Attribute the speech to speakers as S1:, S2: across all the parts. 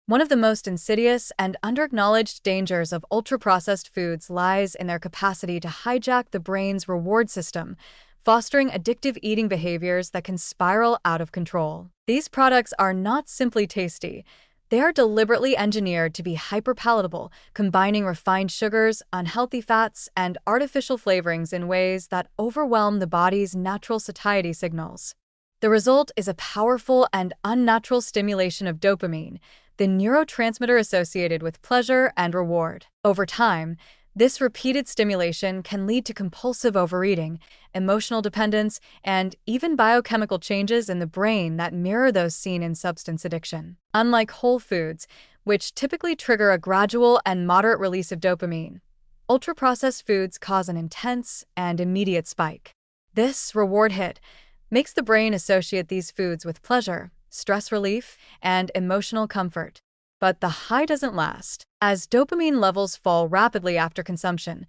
S1: One of the most insidious and underacknowledged dangers of ultra-processed foods lies in their capacity to hijack the brain's reward system, fostering addictive eating behaviors that can spiral out of control. These products are not simply tasty. They are deliberately engineered to be hyperpalatable, combining refined sugars, unhealthy fats, and artificial flavorings in ways that overwhelm the body's natural satiety signals. The result is a powerful and unnatural stimulation of dopamine, the neurotransmitter associated with pleasure and reward. Over time, this repeated stimulation can lead to compulsive overeating, emotional dependence, and even biochemical changes in the brain that mirror those seen in substance addiction. Unlike whole foods, which typically trigger a gradual and moderate release of dopamine, ultra-processed foods cause an intense and immediate spike. This reward hit makes the brain associate these foods with pleasure, stress relief, and emotional comfort. But the high doesn't last. As dopamine levels fall rapidly after consumption,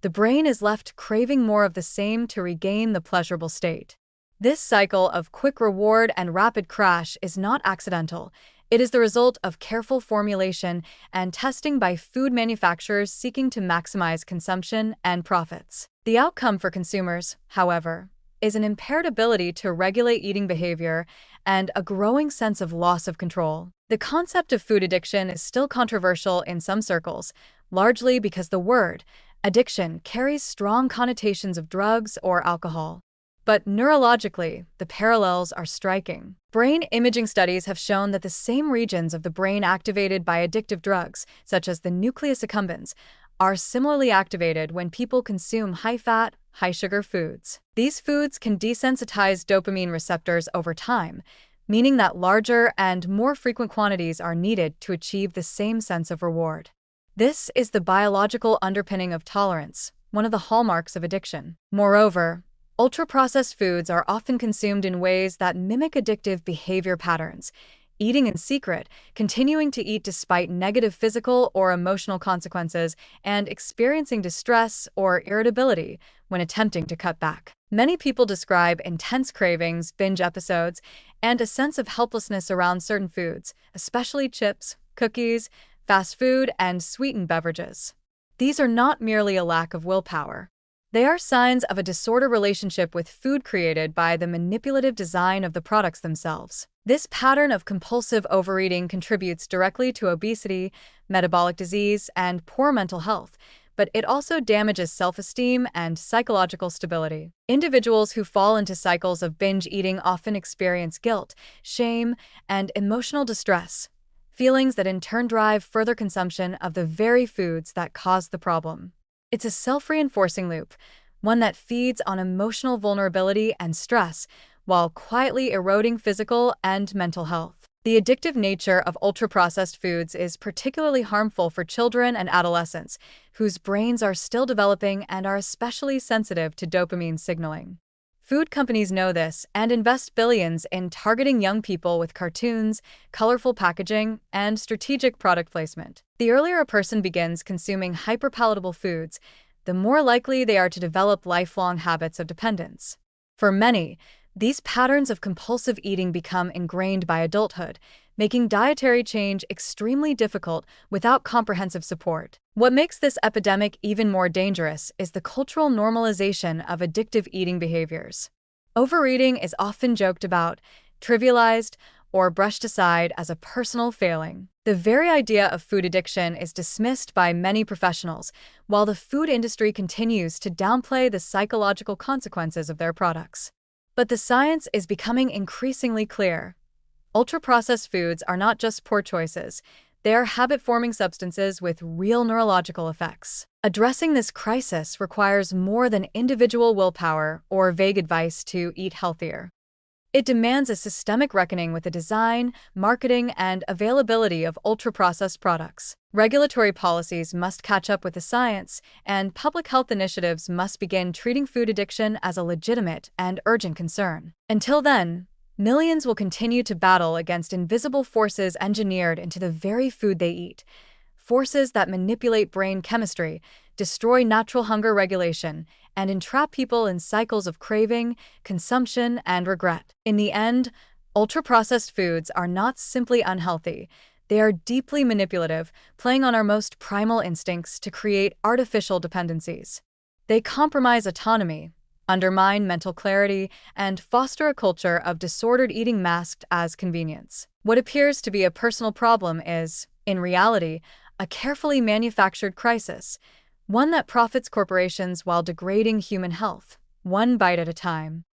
S1: the brain is left craving more of the same to regain the pleasurable state. This cycle of quick reward and rapid crash is not accidental. It is the result of careful formulation and testing by food manufacturers seeking to maximize consumption and profits. The outcome for consumers, however, is an impaired ability to regulate eating behavior and a growing sense of loss of control. The concept of food addiction is still controversial in some circles, largely because the word addiction carries strong connotations of drugs or alcohol. But neurologically, the parallels are striking. Brain imaging studies have shown that the same regions of the brain activated by addictive drugs, such as the nucleus accumbens, are similarly activated when people consume high-fat, high-sugar foods. These foods can desensitize dopamine receptors over time, meaning that larger and more frequent quantities are needed to achieve the same sense of reward. This is the biological underpinning of tolerance, one of the hallmarks of addiction. Moreover, ultra-processed foods are often consumed in ways that mimic addictive behavior patterns, eating in secret, continuing to eat despite negative physical or emotional consequences, and experiencing distress or irritability when attempting to cut back. Many people describe intense cravings, binge episodes, and a sense of helplessness around certain foods, especially chips, cookies, fast food, and sweetened beverages. These are not merely a lack of willpower. They are signs of a disordered relationship with food created by the manipulative design of the products themselves. This pattern of compulsive overeating contributes directly to obesity, metabolic disease, and poor mental health, but it also damages self-esteem and psychological stability. Individuals who fall into cycles of binge eating often experience guilt, shame, and emotional distress, feelings that in turn drive further consumption of the very foods that cause the problem. It's a self-reinforcing loop, one that feeds on emotional vulnerability and stress while quietly eroding physical and mental health. The addictive nature of ultra-processed foods is particularly harmful for children and adolescents, whose brains are still developing and are especially sensitive to dopamine signaling. Food companies know this and invest billions in targeting young people with cartoons, colorful packaging, and strategic product placement. The earlier a person begins consuming hyperpalatable foods, the more likely they are to develop lifelong habits of dependence. For many, these patterns of compulsive eating become ingrained by adulthood, making dietary change extremely difficult without comprehensive support. What makes this epidemic even more dangerous is the cultural normalization of addictive eating behaviors. Overeating is often joked about, trivialized, or brushed aside as a personal failing. The very idea of food addiction is dismissed by many professionals, while the food industry continues to downplay the psychological consequences of their products. But the science is becoming increasingly clear. Ultra-processed foods are not just poor choices. They are habit-forming substances with real neurological effects. Addressing this crisis requires more than individual willpower or vague advice to eat healthier. It demands a systemic reckoning with the design, marketing, and availability of ultra-processed products. Regulatory policies must catch up with the science, and public health initiatives must begin treating food addiction as a legitimate and urgent concern. Until then, millions will continue to battle against invisible forces engineered into the very food they eat, forces that manipulate brain chemistry, destroy natural hunger regulation, and entrap people in cycles of craving, consumption, and regret. In the end, ultra-processed foods are not simply unhealthy. They are deeply manipulative, playing on our most primal instincts to create artificial dependencies. They compromise autonomy, undermine mental clarity, and foster a culture of disordered eating masked as convenience. What appears to be a personal problem is, in reality, a carefully manufactured crisis, one that profits corporations while degrading human health, one bite at a time.